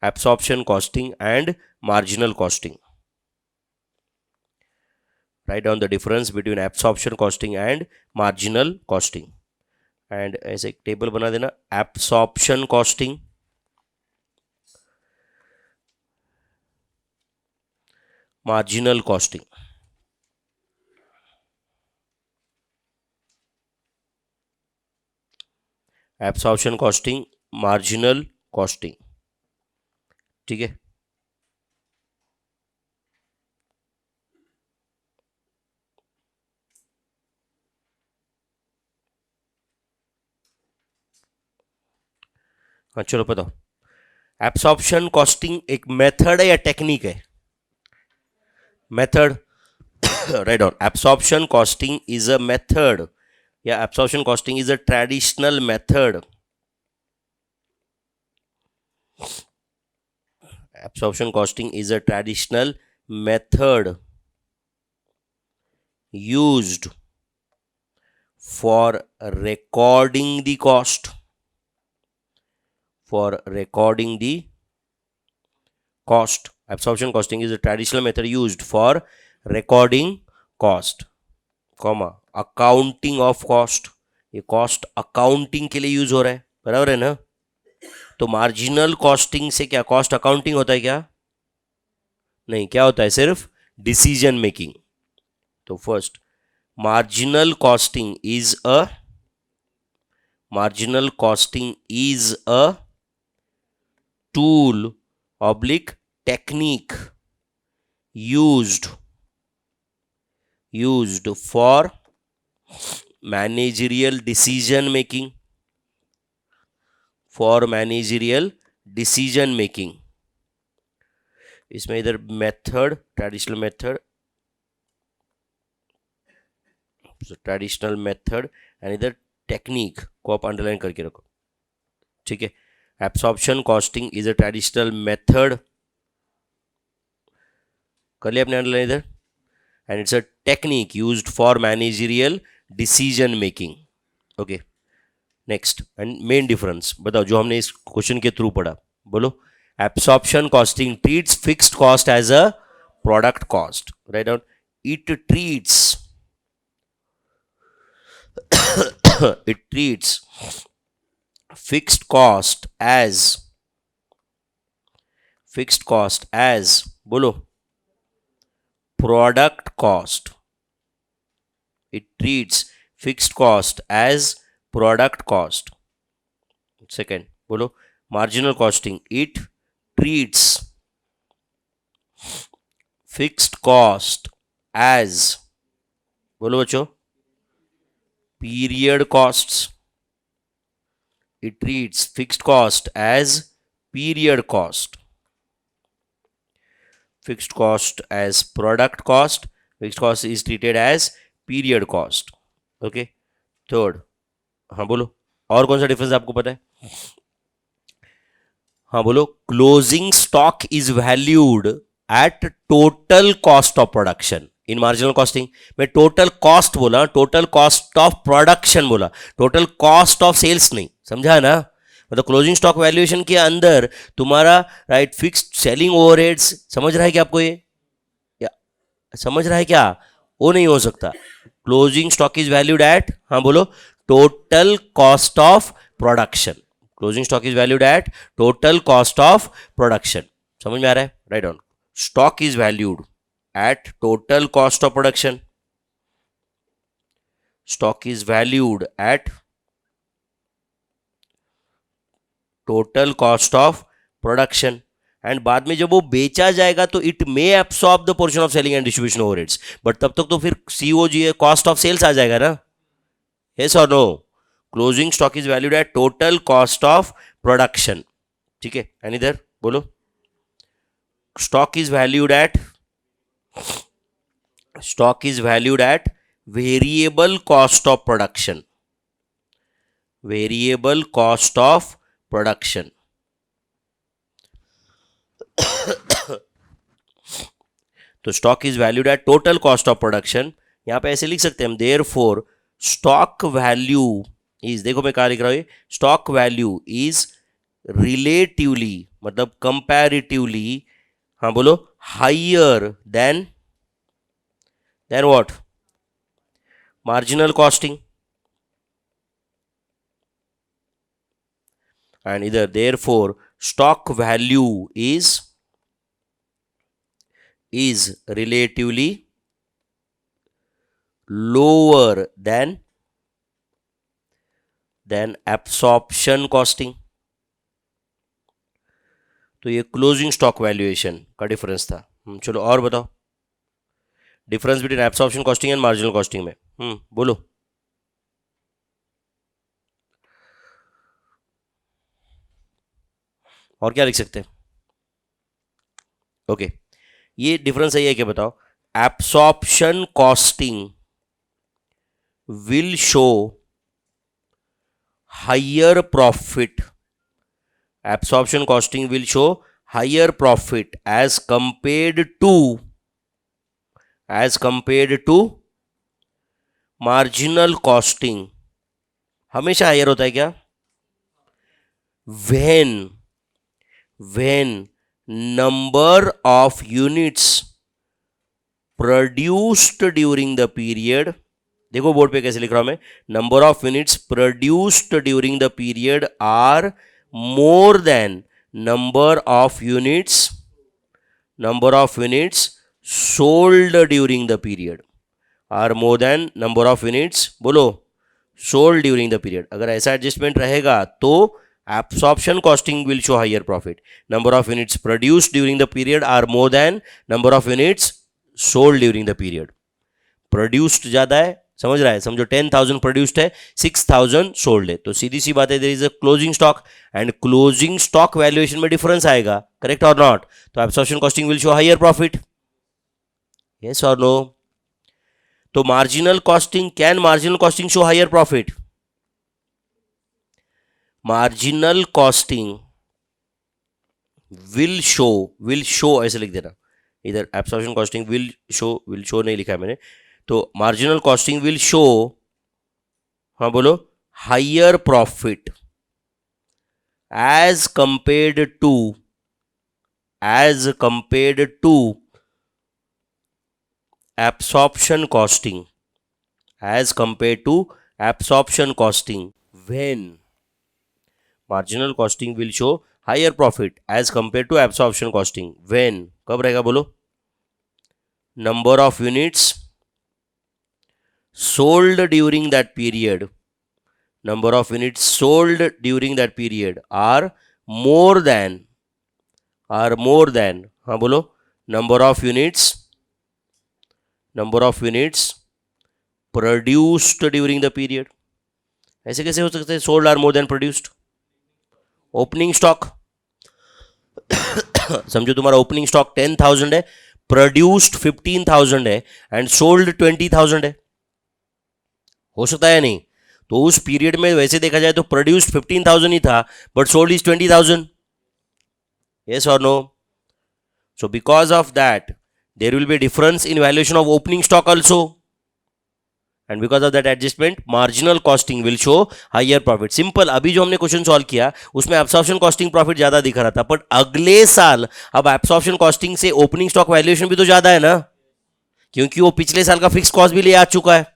absorption costing and marginal costing. Write down the difference between absorption costing and marginal costing. And ऐसे एक table बना देना, absorption costing, marginal costing. Absorption costing, marginal costing. ठीक है. हाँ चलो बताओ. एब्सॉर्प्शन कॉस्टिंग एक मेथड है या टेक्निक है? Method. Write down. Absorption costing is a method या absorption costing is a traditional method. Absorption costing is a traditional method used for recording the cost. For recording the cost. Absorption costing is a traditional method used for recording cost, comma accounting of cost. ये cost accounting के लिए use हो रहा है, बराबर है ना? तो मार्जिनल कॉस्टिंग से क्या कॉस्ट अकाउंटिंग होता है क्या? नहीं. क्या होता है? सिर्फ डिसीजन मेकिंग. तो first, marginal costing is a tool oblique technique used for managerial decision making. इसमें इधर मेथड, ट्रेडिशनल मेथड एंड इधर टेक्निक को आप अंडरलाइन करके रखो. ठीक है. Absorption costing is a traditional method, कर लिया आपने अंडरलाइन इधर, and it's a technique used for managerial decision making. Okay. Next and main difference बताओ जो हमने इस क्वेश्चन के थ्रू पढ़ा. बोलो. Absorption costing treats fixed cost as a product cost. Right down. It treats fixed cost as बोलो product cost. It treats fixed cost as product cost. Second, बोलो marginal costing. It treats fixed cost as, बोलो बच्चों, period costs. It treats fixed cost as period cost. Fixed cost as product cost. Fixed cost is treated as period cost. Okay. Third, हाँ बोलो और कौन सा difference आपको पता है? हाँ बोलो. Closing stock is valued at total cost of production. In marginal costing में टोटल कॉस्ट बोला, टोटल कॉस्ट ऑफ प्रोडक्शन बोला, टोटल कॉस्ट ऑफ सेल्स नहीं. समझा ना? मतलब क्लोजिंग स्टॉक वैल्यूएशन के अंदर तुम्हारा राइट फिक्स्ड सेलिंग ओवरहेड्स, समझ रहा है क्या आपको? ये या समझ रहा है क्या? वो नहीं हो सकता. Closing stock is valued eight, हाँ बोलो, total cost of production. Closing stock is valued at total cost of production. समझ में आ रहा है? Write down. Stock is valued at total cost of production. Stock is valued at total cost of production. And बाद में जब वो बेचा जाएगा तो it may absorb the portion of selling and distribution overheads, but तब तक तो फिर सीओजी कॉस्ट ऑफ सेल्स आ जाएगा ना. Yes or no? Closing stock is valued at total cost of production. ठीक है. एंड इधर बोलो stock is valued at variable cost of production. Variable cost of production. तो stock is valued at total cost of production. यहां पे ऐसे लिख सकते हैं हम, therefore stock value is, देखो मैं क्या लिख रहा हूं, stock value is रिलेटिवली मतलब कंपैरेटिवली, हाँ बोलो, higher than what, marginal costing. And either therefore stock value is relatively lower than absorption costing. तो ये क्लोजिंग स्टॉक वैल्यूएशन का डिफरेंस था. चलो और बताओ difference between absorption costing and marginal costing में. बोलो. और क्या लिख सकते हैं? ओके, ये डिफरेंस है, क्या बताओ. Absorption costing will show higher profit. Absorption costing will show higher profit as compared to marginal costing. हमेशा हायर होता है क्या? when number of units produced during the period, देखो बोर्ड पे कैसे लिख रहा हूं मैं, number of units produced during the period are more than number of units sold during the period, are more than number of units, बोलो, sold during the period. अगर ऐसा एडजस्टमेंट रहेगा तो absorption costing will show higher profit. Number of units produced during the period are more than number of units sold during the period. Produced ज़्यादा है, समझ रहा है, समझो 10,000 प्रोड्यूस्ड है, 6,000 सोल्ड है, तो सीधी सी बात है there is a closing stock and closing stock valuation में डिफरेंस आएगा, करेक्ट और नॉट? तो absorption costing will show higher profit, yes or no? तो marginal costing, can marginal costing show higher profit? Marginal costing will show ऐसे लिख देना, इधर absorption costing will show नहीं लिखा है मैंने, तो मार्जिनल कॉस्टिंग विल शो, हाँ बोलो, higher profit as compared to absorption costing, when marginal costing will show higher profit as compare to absorption costing, when, कब रहेगा बोलो? Number of units sold during that period are more than, हाँ बोलो, number of units produced during the period. ऐसे कैसे हो सकते हैं sold are more than produced? Opening stock समझो तुम्हारा ओपनिंग स्टॉक 10,000 है, प्रोड्यूस्ड 15,000 है एंड सोल्ड 20,000 है, हो सकता है नहीं? तो उस पीरियड में वैसे देखा जाए तो प्रोड्यूस्ड 15,000 ही था but sold is 20,000, yes or no? So because of that there will be difference in valuation of opening stock also, and because of that adjustment marginal costing will show higher profit. Simple, अभी जो हमने question solve किया उसमें absorption costing profit ज्यादा दिख रहा था, but अगले साल अब एब्सॉर्प्शन कॉस्टिंग से ओपनिंग स्टॉक वैल्यूएशन भी तो ज्यादा है ना, क्योंकि वो पिछले साल का फिक्स कॉस्ट भी ले आ चुका है,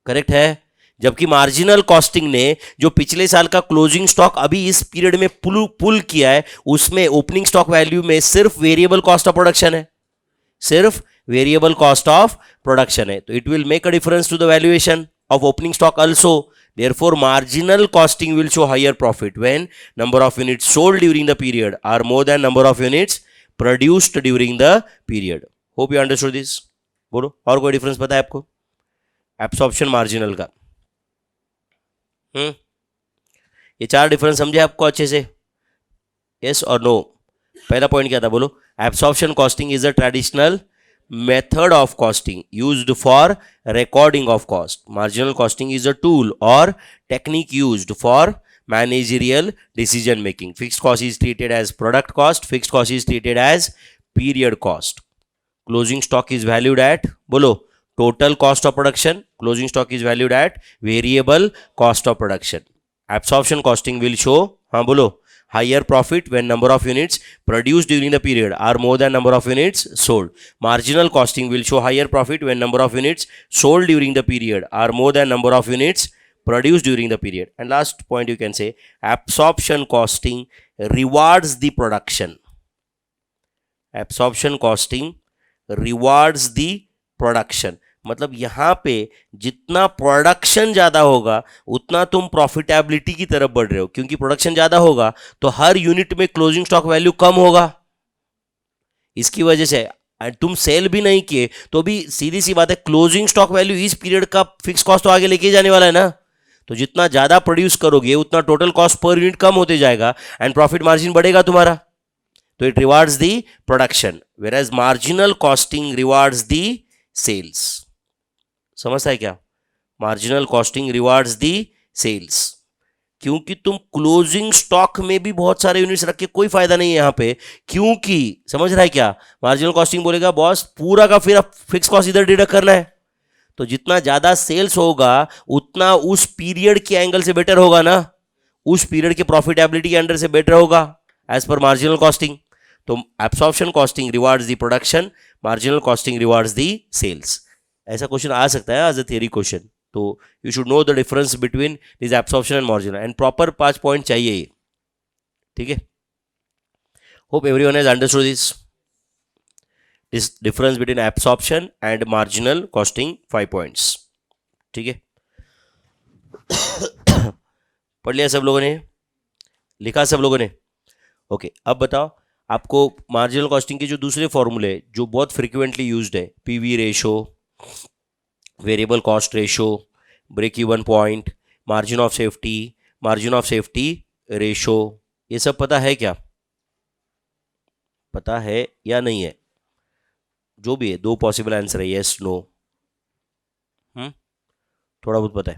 करेक्ट है? जबकि मार्जिनल कॉस्टिंग ने जो पिछले साल का क्लोजिंग स्टॉक अभी इस पीरियड में पुल किया है, उसमें ओपनिंग स्टॉक वैल्यू में सिर्फ वेरिएबल कॉस्ट ऑफ प्रोडक्शन है, तो it will make a difference to the valuation of opening stock also. Therefore marginal costing will show higher profit when number of units sold during the period are more than number of units produced during the period. Hope you understood this. बोलो, और कोई difference पता है आपको absorption marginal का? ये चार difference समझे आपको अच्छे से, यस और नो? पहला पॉइंट क्या था बोलो? Absorption costing is a traditional method of costing used for recording of cost. Marginal costing is a tool और technique used for managerial decision making. Fixed cost is treated as product cost, fixed cost is treated as period cost. Closing stock is valued at, बोलो, total cost of production. Closing stock is valued at variable cost of production. Absorption costing will show, हाँ बोलो. Higher profit when number of units produced during the period are more than number of units sold. Marginal costing will show higher profit when number of units sold during the period are more than number of units produced during the period. And last point you can say, absorption costing rewards the production. Absorption costing rewards the production. मतलब यहां पे जितना production ज्यादा होगा उतना तुम profitability की तरफ बढ़ रहे हो, क्योंकि प्रोडक्शन ज्यादा होगा तो हर यूनिट में क्लोजिंग स्टॉक वैल्यू कम होगा. इसकी वजह से तुम सेल भी नहीं किए तो भी सीधी सी बात है, क्लोजिंग स्टॉक वैल्यू इस पीरियड का फिक्स कॉस्ट तो आगे लेके जाने वाला है ना. तो जितना ज्यादा प्रोड्यूस करोगे उतना टोटल कॉस्ट पर यूनिट कम होते जाएगा एंड प्रॉफिट मार्जिन बढ़ेगा तुम्हारा. तो it rewards the production, where as marginal costing rewards the sales. समझता है क्या? Marginal costing rewards the sales, क्योंकि तुम क्लोजिंग स्टॉक में भी बहुत सारे यूनिट्स रख के कोई फायदा नहीं है यहां पे. क्योंकि समझ रहा है क्या, मार्जिनल कॉस्टिंग बोलेगा बॉस पूरा का फिर फिक्स कॉस्ट इधर डिडक्ट करना है. तो जितना ज्यादा सेल्स होगा उतना उस पीरियड के एंगल से बेटर होगा ना, उस पीरियड के प्रॉफिटेबिलिटी के अंडर से बेटर होगा एज पर मार्जिनल कॉस्टिंग. तो absorption costing rewards the production, marginal costing rewards the sales. ऐसा क्वेश्चन आ सकता है एज अ थियरी क्वेश्चन. तो you should know the difference between this absorption and marginal, and proper 5 point चाहिए ये. ठीक है, hope everyone has understood this difference between absorption and marginal costing. 5 points. ठीक है, पढ़ लिया सब लोगों ने, लिखा सब लोगों ने? ओके, अब बताओ आपको मार्जिनल कॉस्टिंग के जो दूसरे फॉर्मूले जो बहुत फ्रिक्वेंटली यूज्ड है, PV ratio, variable cost ratio, break even point, margin of safety ratio, ये सब पता है क्या? पता है या नहीं है? जो भी है, 2 पॉसिबल आंसर है, यस नो. थोड़ा बहुत पता है.